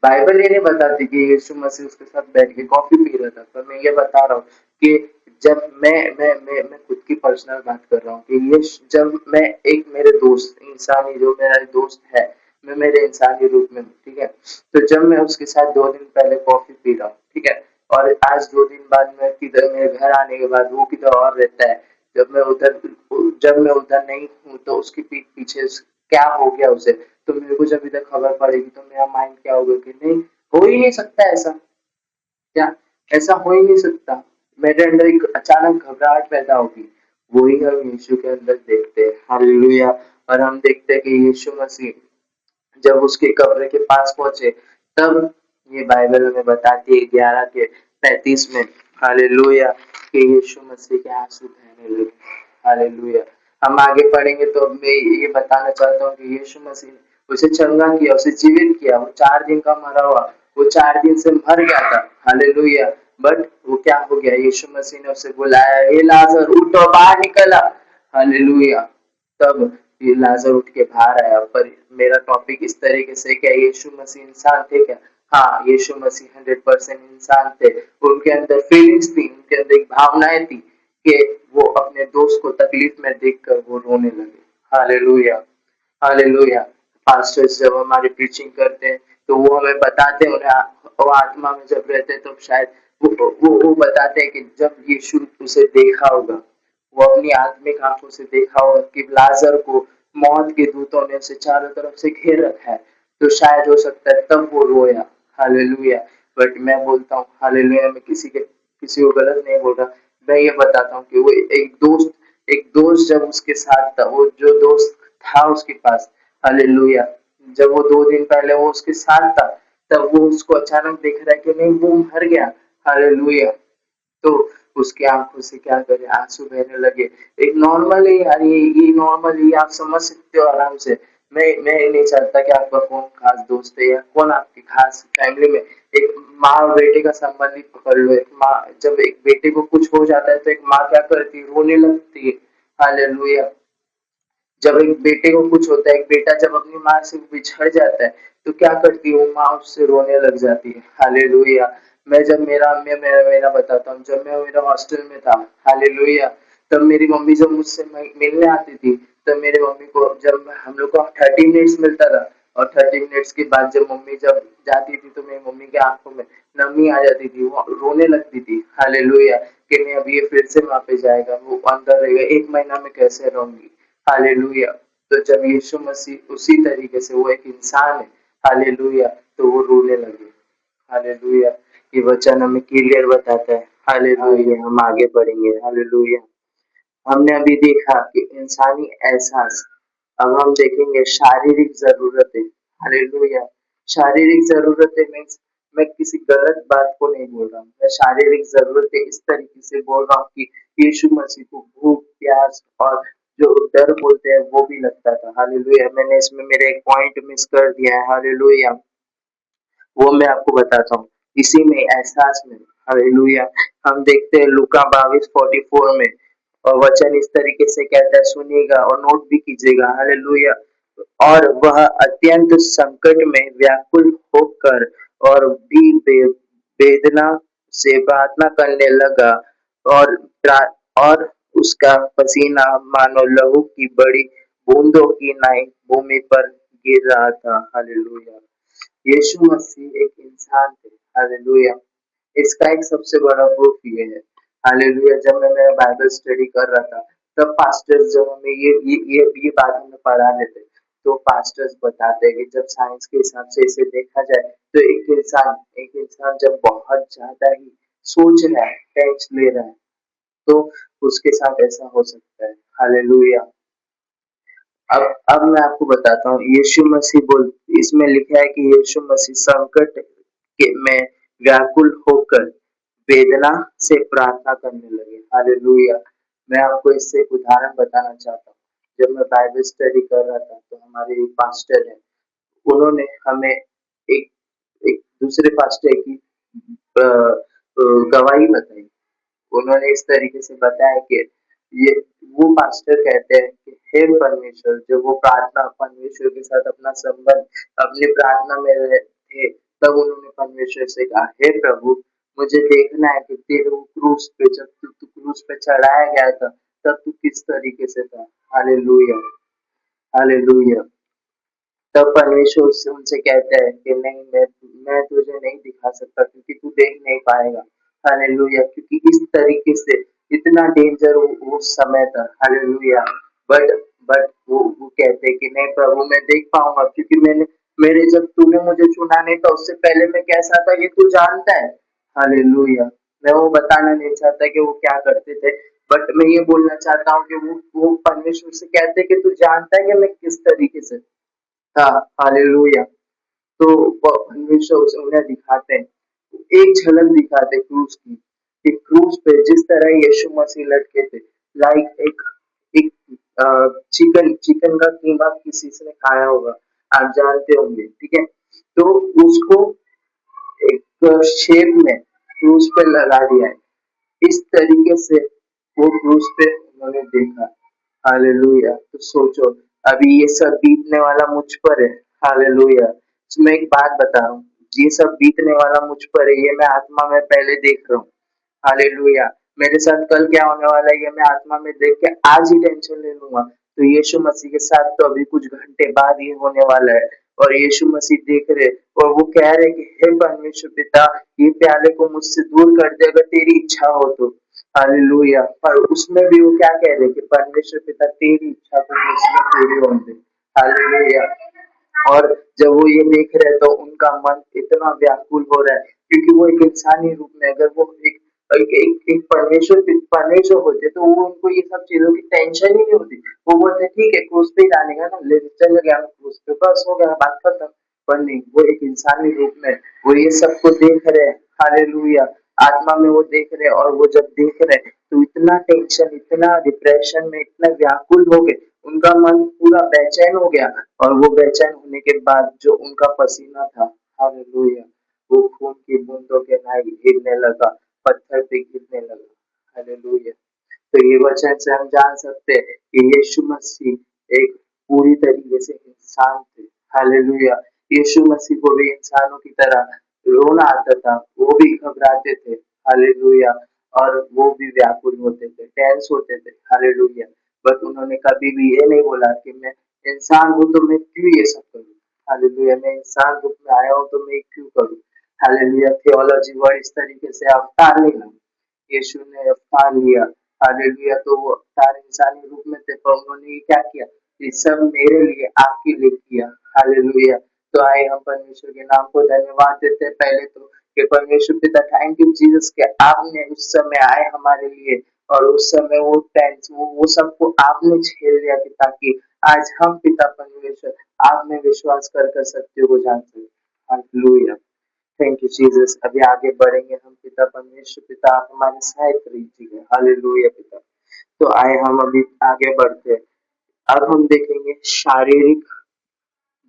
बाइबल ये नहीं बताती कि यीशु मसीह उसके साथ बैठ के कॉफी पी रहा था, पर मैं ये बता रहा हूँ कि जब मैं खुद की पर्सनल बात कर रहा हूँ कि ये जब मैं एक मेरे दोस्त इंसानी जो मेरा दोस्त है, मैं मेरे इंसानी रूप में हूँ, ठीक है, तो जब मैं उसके साथ 2 दिन पहले कॉफी पी रहा हूँ, ठीक है, और आज 2 दिन बाद मैं किधर, मेरे घर आने के बाद वो किधर और रहता है, जब मैं उधर नहीं हूँ, तो उसकी पीठ पीछे क्या हो गया उसे, तो मेरे को जब इधर खबर पड़ेगी तो मेरा माइंड क्या होगा कि नहीं, हो ही नहीं सकता ऐसा, क्या, ऐसा हो ही नहीं सकता, मेरे अंदर एक अचानक घबराहट पैदा होगी। वही हम यीशु के अंदर देखते हैं। हालेलुया। और हम देखते हैं कि यीशु मसीह जब उसके कब्र के पास पहुंचे, तब ये बाइबल में बताती है 11 के 35 में, हालेलुया, कि यीशु मसीह के आंसू बहने लगे। हालेलुया। हम आगे पढ़ेंगे तो मैं ये बताना चाहता हूँ कि यीशु मसीह ने उसे चंगा किया, उसे जीवित किया। वो 4 दिन का मरा हुआ, वो 4 दिन से मर गया था। हालेलुया। बट वो क्या हो गया, यीशु मसीह ने उसे बुलाया, हे लाजर उठ और बाहर निकला। हालेलुया। तब ये लाजर उठ के बाहर आया। पर मेरा टॉपिक इस तरीके से, क्या यीशु मसीह इंसान थे क्या? हाँ, यीशु मसीह 100% इंसान थे। उनके अंदर फीलिंग्स थी, उनके अंदर एक भावनाएं थी कि वो अपने दोस्त को तकलीफ में देखकर वो रोने लगे। Hallelujah, hallelujah. पास्टर्स जब हमारी प्रीचिंग करते हैं तो वो हमें बताते हैं, उन्हें वो आत्मा में जब रहते हैं तो शायद वो बताते हैं कि जब यीशु उसे देखा होगा, वो अपनी आत्मिक आंखों से देखा होगा कि लाजर को मौत के दूतों ने उसे चारों तरफ से घेर रखा है, तो शायद हो सकता है तब वो रोया। हालेलुया। बट मैं बोलता हूँ हालेलुया, मैं किसी को गलत नहीं बोल रहा। मैं ये बताता हूँ कि वो एक दोस्त जब उसके साथ था, वो जो दोस्त था उसके पास, हालेलुया, जब वो 2 दिन पहले वो उसके साथ था, तब वो उसको अचानक देख रहा है कि नहीं वो मर गया। हालेलुया। तो उसकी आंखों से क्या करे, आंसू बहने लगे। एक नॉर्मल है यार, ये नॉर्मल ही आप समझ सकते हो आराम से। मैं ये नहीं चाहता कि आपका कौन खास दोस्त है या कौन आपकी खास फैमिली में, एक माँ और बेटे का संबंध ही पकड़ लो। एक माँ, जब एक बेटे को कुछ हो जाता है तो एक माँ क्या करती है, रोने लगती है। हालेलुया। जब एक बेटे को कुछ होता है, एक बेटा जब अपनी माँ से बिछड़ जाता है, तो क्या करती है वो माँ, उससे रोने लग जाती है। हालेलुया। मैं मेरा बताता हूँ, जब मैं मेरा हॉस्टल में था, हालेलुया, तब मेरी मम्मी जब मुझसे मिलने आती थी, तब मेरी मम्मी को, जब हम लोग को 30 मिनट्स मिलता था, और 30 मिनट्स के बाद जब मम्मी जब जाती थी तो मेरी मम्मी की आंखों में नमी आ जाती थी, वो रोने लगती थी। हालेलुया। कि नहीं, अब ये फिर से वहां पे जाएगा, वो अंदर रहेगा, 1 महीना में कैसे रहूंगी। हालेलुया। तो जब यीशु मसीह उसी तरीके से, वो एक इंसान है, हालेलुया, तो वो रोने लगे। हालेलुया। ये वचन हमें क्लियर बताता है। हालेलुया। हम आगे बढ़ेंगे। हालेलुया। हमने अभी देखा कि इंसानी एहसास, अब हम देखेंगे शारीरिक जरूरतें। हालेलुया। शारीरिक जरूरतें मीन्स, मैं किसी गलत बात को नहीं बोल रहा हूँ, मैं शारीरिक जरूरतें इस तरीके से बोल रहा हूँ कि यीशु मसीह को भूख प्यास और जो डर बोलते हैं वो भी लगता था। हालेलुया। मैंने इसमें मेरा एक पॉइंट मिस कर दिया है। हालेलुया। वो मैं आपको बताता हूँ इसी में एहसास में। हालेलुया। हम देखते हैं लूका 22:44 में, और वचन इस तरीके से कहता है, सुनिएगा और नोट भी कीजिएगा। हालेलुया। और वह अत्यंत संकट में व्याकुल होकर और भी वेदना से प्रार्थना करने लगा, और और उसका पसीना मानो लहू की बड़ी बूंदों की नाई भूमि पर गिर रहा था। हालेलुया। यीशु मसीह एक इंसान थे। हालेलुया। इसका एक सबसे बड़ा प्रूफ ये है। हालेलुया। जब मैं मेरा बाइबल स्टडी कर रहा था, तब पास्टर्स जब हमें ये बात हमें पढ़ा लेते, तो पास्टर्स बताते हैं कि जब साइंस के हिसाब से इसे देखा जाए, तो एक इंसान जब बहुत ज्यादा ही सोच रहा है, टेंशन ले रहा है, तो उसके साथ ऐसा हो सकता है। हालेलुया। अब मैं आपको बताता हूँ, यीशु मसीह बोल, इसमें लिखा है कि यीशु मसीह संकट के में व्याकुल होकर वेदना से प्रार्थना करने लगे। हालेलुया। मैं आपको इससे एक उदाहरण बताना चाहता हूँ। जब मैं बाइबल स्टडी कर रहा था, तो हमारे एक पास्टर है, उन्होंने हमें एक एक दूसरे पास्टर की गवाही बताई। उन्होंने इस तरीके से बताया कि ये, वो पास्टर कहते हैं कि हे परमेश्वर, जब वो प्रार्थना परमेश्वर के साथ अपना संबंध, अपनी प्रार्थना में थे, तब उन्होंने परमेश्वर से कहा, हे प्रभु, मुझे देखना है कि तेरे वो क्रूस पे, जब तू क्रूस पे चढ़ाया गया था, तब तू किस तरीके से था। हालेलुया। हालेलुया। तब परमेश्वर उससे उनसे कहता है कि नहीं, मैं तुझे नहीं दिखा सकता, क्योंकि तू देख नहीं पाएगा। हालेलुया। क्योंकि इस तरीके से इतना डेंजर उस समय था। हालेलुया। बट बट वो कहते हैं कि नहीं प्रभु, मैं देख पाऊंगा, क्योंकि मैंने मेरे जब तूने मुझे चुना नहीं था, उससे पहले मैं कैसा था ये तू जानता है। हालेलुया। मैं वो बताना नहीं चाहता कि वो क्या करते थे, बट मैं ये बोलना चाहता हूँ कि वो परमेश्वर से कहते हैं कि तू जानता है कि मैं किस तरीके से था। हालेलुया। तो परमेश्वर उन्हें दिखाते हैं, एक झलक दिखाते क्रूस की, कि क्रूस पे जिस तरह यीशु मसीह लटके थे, लाइक एक एक चिकन चिकन का कीमा किसी से खाया होगा, आप जानते होंगे, ठीक है। तो उसको एक शेप में क्रूस पे लगा दिया है, इस तरीके से वो क्रूस पे उन्होंने देखा। हालेलुया। तो सोचो, अभी ये सब बीतने वाला मुझ पर है। हालेलुया। तो मैं एक बात बता रहा हूँ, ये सब बीतने वाला मुझ पर है, ये मैं आत्मा में पहले देख रहा हूँ। हालेलुया। मेरे साथ कल क्या होने वाला है ये मैं आत्मा में देख के आज ही टेंशन ले लूंगा। तो यीशु मसीह के साथ तो अभी कुछ घंटे बाद ये होने वाला है, और यीशु मसीह देख रहे, और वो कह रहे कि हे परमेश्वर पिता, ये प्याले को मुझसे दूर कर दे अगर तेरी इच्छा हो तो। हालेलुया। पर उसमें भी वो क्या कह रहे कि परमेश्वर पिता तेरी इच्छा को मुझमें पूरी होने दे। हालेलुया। और जब वो ये देख रहे हैं तो उनका मन इतना व्याकुल हो रहा है, क्योंकि वो एक इंसानी रूप में, अगर वो एक परमेश्वर होते तो वो उनको ये सब चीजों की टेंशन ही नहीं होती। वो बोलते ठीक है क्रूस पे जाने का ना, ले चल गया क्रूस पे, बस हो गया बात खत्म। पर नहीं, वो एक इंसानी रूप में वो ये सबको देख रहे हैं। हालेलुया। आत्मा में वो देख रहे हैं, और वो जब देख रहे हैं तो इतना टेंशन, इतना डिप्रेशन में, इतना व्याकुल हो गए, उनका मन पूरा बेचैन हो गया। और वो बेचैन होने के बाद जो उनका पसीना था, हालेलुया, वो खून की बूंदों के नाई गिरने लगा, पत्थर पे गिरने लगा। हालेलुया। तो ये वचन से हम जान सकते हैं कि यीशु मसीह एक पूरी तरीके से इंसान थे। हालेलुया। यीशु मसीह को भी इंसानों की तरह रोना आता था, वो भी घबराते थे। हालेलुया। और वो भी व्याकुल होते थे, टेंस होते थे। हालेलुया। बट उन्होंने कभी भी ये नहीं बोला कि मैं इंसान हूँ तो मैं क्यों ये सब करूँ। हालेलुया। मैं इंसान रूप में आया हूँ तो मैं क्यों करूँ। हालेलुया। थियोलॉजी वर्ड इस तरीके से अवतार लेना, यीशु ने अवतार लिया। हालेलुया। तो वो अवतार इंसानी रूप में थे, पर उन्होंने ये क्या किया, ये सब मेरे लिए, आपके लिए किया। हालेलुया। तो आए हम परमेश्वर के नाम को धन्यवाद देते हैं पहले तो, कि परमेश्वर पिता थैंक यू जीसस के आपने उस समय आए हमारे लिए, और उस समय वो टेंस वो सबको आपने झेल लिया कि ताकि आज हम पिता परमेश्वर आप में विश्वास कर सत्य को जान सके। हालेलुया। Thank you Jesus. अभी आगे बढ़ेंगे हम। पिता परमेश्वर पिता आप हमारी सहायता कीजिए। हालेलुया पिता। तो आए हम अभी आगे बढ़ते हैं। अब हम देखेंगे शारीरिक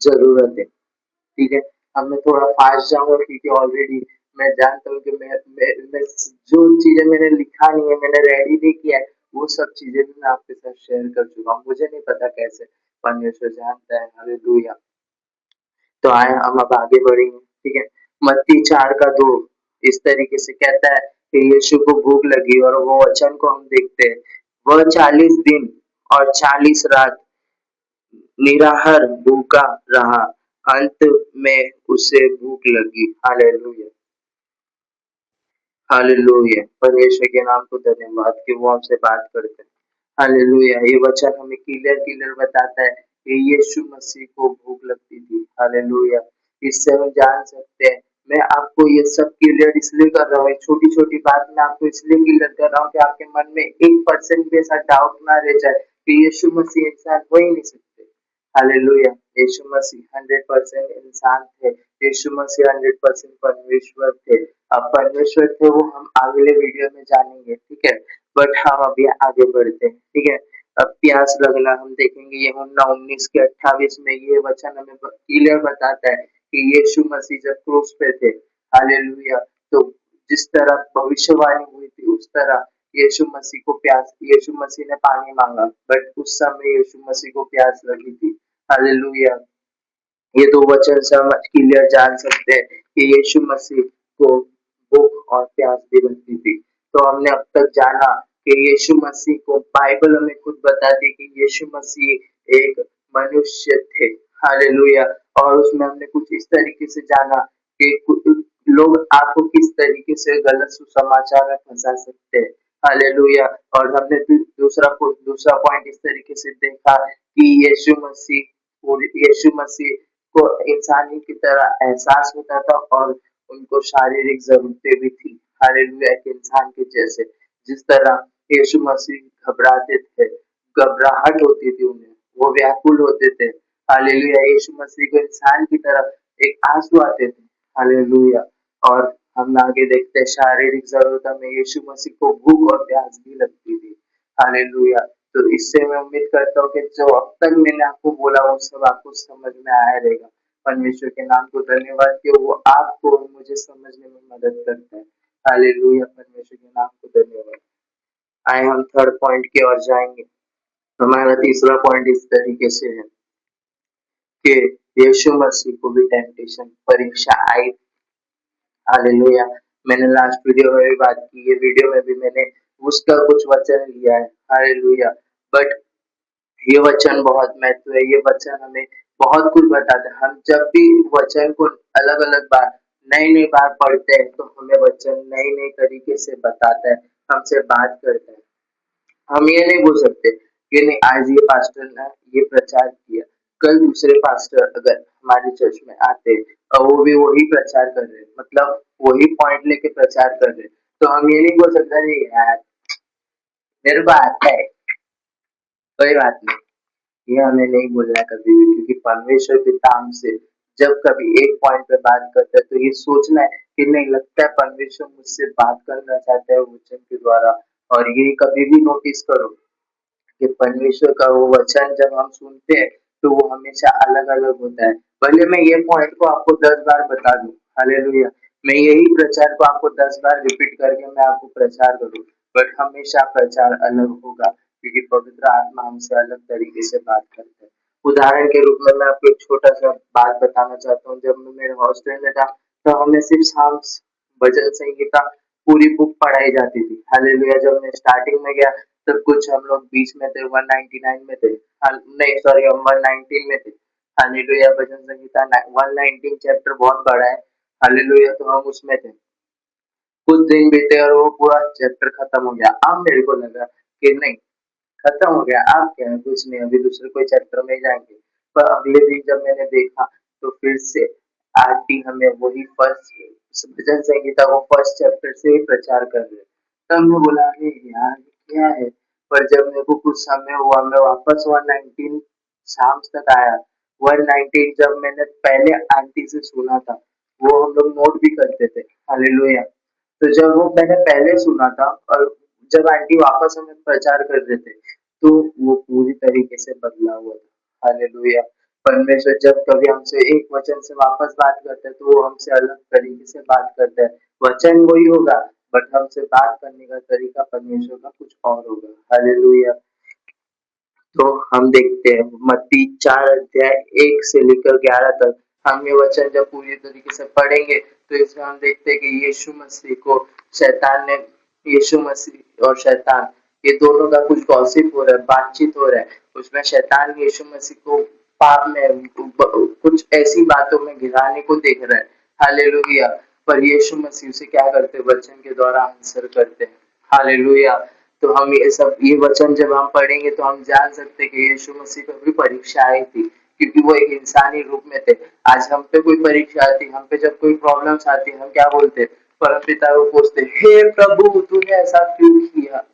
जरूरतें, ठीक है। अब मैं थोड़ा फास्ट जाऊंगा क्योंकि ऑलरेडी मैं जानता हूँ कि मैं जो चीजें मैंने लिखा नहीं है, मैंने रेडी नहीं किया है, वो सब चीजें भी मैं आपके साथ शेयर कर चुका हूँ। मुझे नहीं पता कैसे, परमेश्वर जानता है। हालेलुया। तो आए हम अब आगे बढ़ेंगे, ठीक है। मत्ती 4 का 2 इस तरीके से कहता है कि यीशु को भूख लगी, और वो वचन को हम देखते हैं, वह 40 दिन और 40 रात निराहार भूखा रहा, अंत में उसे भूख लगी। हालेलुया। हालेलुया। परमेश्वर के नाम को धन्यवाद कि वो हमसे बात करते हैं। हालेलुया। ये वचन हमें क्लियर क्लियर बताता है कि यीशु मसीह को भूख लगती थी। हालेलुया। इससे हम जान सकते हैं। मैं आपको ये सब क्लियर इसलिए कर रहा हूँ, छोटी छोटी बात मैं आपको इसलिए क्लियर कर रहा हूँ कि आपके मन में 1% भी ऐसा डाउट ना रह जाए कि यीशु मसीह इंसान हो ही नहीं सकते। हालेलुया। यीशु मसीह 100% इंसान थे, यीशु मसीह 100% परमेश्वर थे। अब परमेश्वर थे वो हम अगले वीडियो में जानेंगे, ठीक है। बट हम अभी आगे बढ़ते हैं, ठीक है। अब प्यास लगना हम देखेंगे, यूहन्ना 19 के 28 में ये वचन हमें क्लियर बताता है कि यीशु मसीह जब क्रूस पे थे, हालेलुया, तो जिस तरह भविष्यवाणी हुई थी उस तरह यीशु मसीह ने पानी मांगा, बट उस समय यीशु मसीह को प्यास लगी थी। हालेलुया। ये दो वचन से हम क्लियर जान सकते हैं कि यीशु मसीह को भूख और प्यास भी लगती थी। तो हमने अब तक जाना कि यीशु मसीह को, बाइबल हमें खुद बताती है कि यीशु मसीह एक मनुष्य थे। हालेलुया। और उसमें हमने कुछ इस तरीके से जाना कि लोग आपको किस तरीके से गलत सुसमाचार में फंसा सकते हैं। हालेलुया। और हमने दूसरा पॉइंट इस तरीके से देखा कि यीशु मसीह को इंसानी की तरह एहसास होता था, और उनको शारीरिक जरूरतें भी थी। हालेलुया। एक इंसान के जैसे, जिस तरह यीशु मसीह घबराते थे, घबराहट होती थी उन्हें, वो व्याकुल होते थे। हालेलुया। यीशु मसीह को इंसान की तरह एक आंसू आते थे। हालेलुया। और हम आगे देखते हैं शारीरिक जरूरतों में यीशु मसीह को भूख और प्यास भी लगती थी। हालेलुया। तो इससे मैं उम्मीद करता हूँ कि जो अब तक मैंने आपको बोला वो सब आपको समझ में आया रहेगा। परमेश्वर के नाम को धन्यवाद कि वो आपको और मुझे समझने में मदद करता है। हालेलुया। परमेश्वर के नाम को धन्यवाद। आए हम थर्ड पॉइंट की ओर जाएंगे। हमारा तीसरा पॉइंट इस तरीके से है कि यीशु मसीह को भी टेम्पटेशन परीक्षा आई। हालेलुया। मैंने लास्ट वीडियो में भी बात की, ये वीडियो में भी मैंने उसका कुछ वचन लिया है। हालेलुया। बट ये वचन बहुत महत्व है। ये वचन हमें बहुत कुछ बताता है। हम जब भी वचन को अलग अलग बार नई नई बार पढ़ते हैं तो हमें वचन नई नई तरीके से बताता है, हमसे बात करता है। हम ये नहीं बोल सकते कि नहीं आज ये पास्टर ने ये प्रचार किया, कल दूसरे पास्टर अगर हमारे चर्च में आते और वो भी वही प्रचार कर रहे, मतलब वही पॉइंट लेके प्रचार कर रहे, तो हम ये नहीं बोल सकते नहीं यार मेरे को आता है, कोई बात नहीं। ये हमें नहीं बोलना है कभी भी, क्योंकि परमेश्वर पिता हमसे जब कभी एक पॉइंट पे बात करता है तो ये सोचना है कि नहीं लगता है परमेश्वर मुझसे बात करना चाहता है वचन के द्वारा। और ये कभी भी नोटिस करो कि परमेश्वर का वो वचन जब हम सुनते हैं तो वो हमेशा अलग अलग होता है। भले मैं ये पॉइंट को आपको 10 बार बता दूं, हालेलुया, मैं यही प्रचार को आपको 10 बार रिपीट करके मैं आपको प्रचार करूं, बट हमेशा प्रचार अलग होगा, क्योंकि पवित्र आत्मा हमसे अलग तरीके से बात करते हैं। उदाहरण के रूप में मैं आपको एक छोटा सा बात बताना चाहता हूँ। जब मैं मेरे हॉस्टल में था तो हमें सिर्फ साम्स भजन संगीता पूरी बुक पढ़ाई जाती थी। हालेलुया। जब मैं स्टार्टिंग में गया तब कुछ हम लोग बीच में थे, 199 में थे। नहीं सॉरी, हम 119 में थे। हालेलुया। भजन संगीता 119 चैप्टर बहुत बड़ा है। हालेलुया। तो हम उसमें थे, कुछ दिन बीते और वो पूरा चैप्टर खत्म हो गया। अब मेरे को लगा कि नहीं, खत्म हो गया, अब क्या है, कुछ नहीं, अभी दूसरे कोई चैप्टर में जाएंगे। पर अगले दिन जब मैंने देखा तो फिर से आंटी हमें वही फर्स्ट भजन संगीता को फर्स्ट चैप्टर से ही प्रचार कर रहे। तब मैं बोला अरे यार ये क्या है। पर जब मेरे को कुछ समय हुआ मैं वापस 119 शाम तक आया। 119 जब मैंने पहले आंटी से सुना था, वो हम लोग नोट भी करते थे। हालेलुया। तो जब वो मैंने पहले सुना था और जब आंटी वापस हमें प्रचार कर रहे थे तो वो पूरी तरीके से बदला हुआ था। हालेलुया। परमेश्वर जब कभी हमसे एक वचन से वापस बात करता है तो वो हमसे अलग तरीके से बात करता है। वचन वही होगा बट हमसे बात करने का तरीका परमेश्वर का कुछ और होगा। हालेलुया। तो हम देखते हैं मत्ती 4 अध्याय 1 से लेकर 11 तक। हम ये वचन जब पूरी तरीके से पढ़ेंगे तो इसमें हम देखते हैं कि यीशु मसीह को शैतान ने, यीशु मसीह और शैतान ये दोनों का कुछ गॉसिप हो रहा है, बातचीत हो रहा है। उसमें शैतान यीशु मसीह को पाप में कुछ ऐसी बातों में गिराने को देख रहा है। हालेलुया। पर यीशु मसीह उसे क्या करते, वचन के द्वारा आंसर करते हैं। हालेलुया। तो हम ये वचन जब हम पढ़ेंगे तो हम जान सकते हैं कि यीशु मसीह पर भी परीक्षा आई थी, क्योंकि वो एक इंसानी रूप में थे। आज हम पे कोई परीक्षा आती, हम पे जब कोई प्रॉब्लम्स आती, हम क्या बोलते, परमपिता को पूछते, हे प्रभु तूने ऐसा क्यों किया,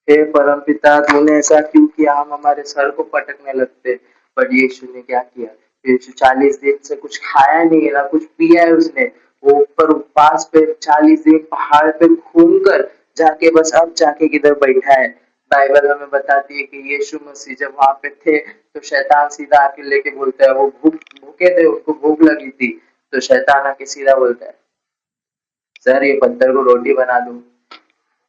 हे परमपिता तूने ऐसा क्यों किया। हम हमारे सर को पटकने लगते। पर यीशु ने क्या किया, यीशु 40 दिन से कुछ खाया नहीं है ना कुछ पिया है उसने। वो ऊपर उपवास पे 40 दिन पहाड़ पे घूम कर जाके बस अब जाके किधर बैठा है। बाइबल हमें बताती है कि यीशु मसीह जब वहां पे थे तो शैतान सीधा आके लेके बोलता है, वो भूखे थे, उनको भूख लगी थी, तो शैतान आके सीधा बोलता है सर ये पत्थर को रोटी बना दूं।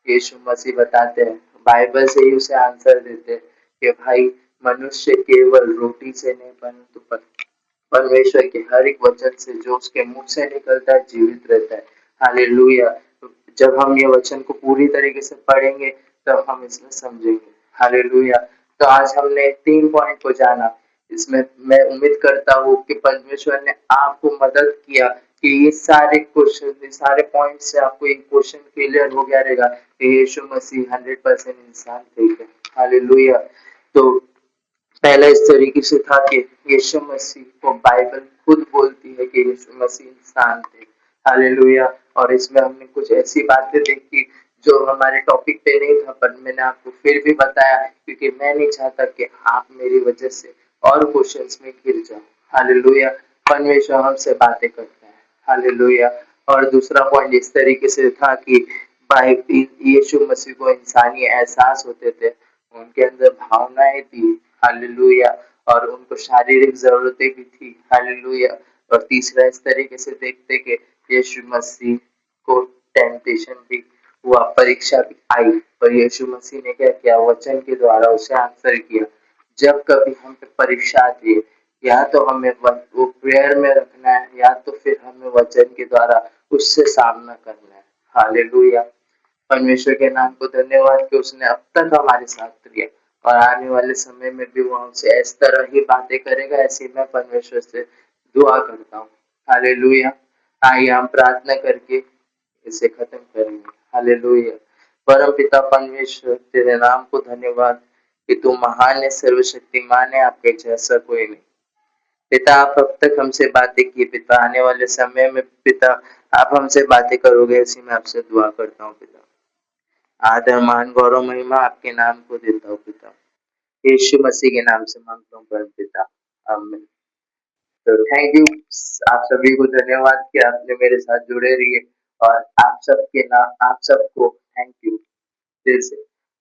यीशु मसीह बताते हैं, बाइबल से ही उसे आंसर देते हैं कि भाई मनुष्य केवल रोटी से नहीं परंतु परमेश्वर के हर एक वचन से जो उसके मुख से निकलता है जीवित रहता है। हालेलुया। जब हम ये वचन को पूरी तरीके से पढ़ेंगे तब हम इसमें समझेंगे। हालेलुया। तो आज हमने 3 पॉइंट को जाना। इसमें मैं उम्मीद करता हूँ कि परमेश्वर ने आपको मदद किया कि ये सारे क्वेश्चन, ये सारे पॉइंट से आपको एक क्वेश्चन क्लियर हो गया रहेगा कि यीशु मसीह 100% इंसान थे क्या। हालेलुया। तो पहला इस तरीके से था कि यीशु मसीह को बाइबल खुद बोलती है कि यीशु मसीह इंसान थे। हालेलुया। और इसमें हमने कुछ ऐसी बातें देखी जो हमारे टॉपिक पे नहीं था, पर मैंने आपको फिर भी बताया क्योंकि मैं नहीं चाहता कि आप मेरी वजह से और क्वेश्चंस में घिर जाऊं। हालेलुया। परमेश्वर हमसे बातें करता है। हालेलुया। और दूसरा पॉइंट इस तरीके से था कि भाई यीशु मसीह को इंसानी एहसास होते थे, उनके अंदर भावनाएं थी। हालेलुया। और उनको शारीरिक जरूरतें भी थी। हालेलुया। और तीसरा इस तरीके से देखते कि यीशु मसीह को टेम्पटेशन भी हुआ, परीक्षा भी आई, पर यीशु मसीह ने क्या किया, वचन के द्वारा उसे आंसर किया। जब कभी हम पे परीक्षा आती है, या तो हमें वो प्रेयर में रखना है, या तो फिर हमें वचन के द्वारा उससे सामना करना है। हालेलुया। परमेश्वर के नाम को धन्यवाद कि उसने अब तक हमारे साथ किया, और आने वाले समय में भी वो हमसे इस तरह ही बातें करेगा। ऐसे मैं परमेश्वर से दुआ करता हूँ। हालेलुया। आइए हम प्रार्थना करके इसे खत्म करेंगे। हालेलुया। परम पिता परमेश्वर, तेरे नाम को धन्यवाद कि तू महान है, सर्वशक्तिमान है, आपके जैसा कोई नहीं। पिता, आप अब तक हमसे बातें की पिता, आने वाले समय में पिता आप हमसे बातें करोगे, ऐसी मैं आपसे दुआ करता हूँ पिता। आदर मान गौरव महिमा आपके नाम को देता हूँ पिता, यीशु मसीह के नाम से मांगता हूँ परम पिता, आमीन। तो थैंक यू, आप सभी को धन्यवाद कि आपने मेरे साथ जुड़े रहिए, और आप सबके नाम, आप सबको थैंक यू दिल से।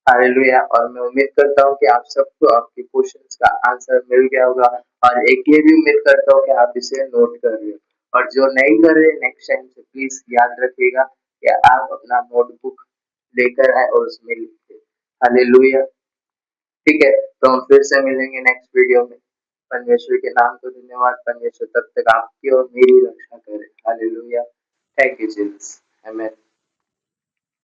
हालेलुया। और मैं उम्मीद करता हूँ कि आप सबको आपके क्वेश्चंस का आंसर मिल गया होगा, और एक ये भी उम्मीद करता हूँ कि आप इसे नोट कर रहे हो, और जो नहीं कर रहे नेक्स्ट टाइम से प्लीज याद रखिएगा कि आप अपना नोटबुक लेकर आए और उसमें लिखिए। हालेलुया। ठीक है, तो हम फिर से मिलेंगे नेक्स्ट वीडियो में। परमेश्वर के नाम को धन्यवाद। परमेश्वर तब तक आपकी और मेरी रक्षा करे। हालेलुया। Thank you Jesus. आमीन।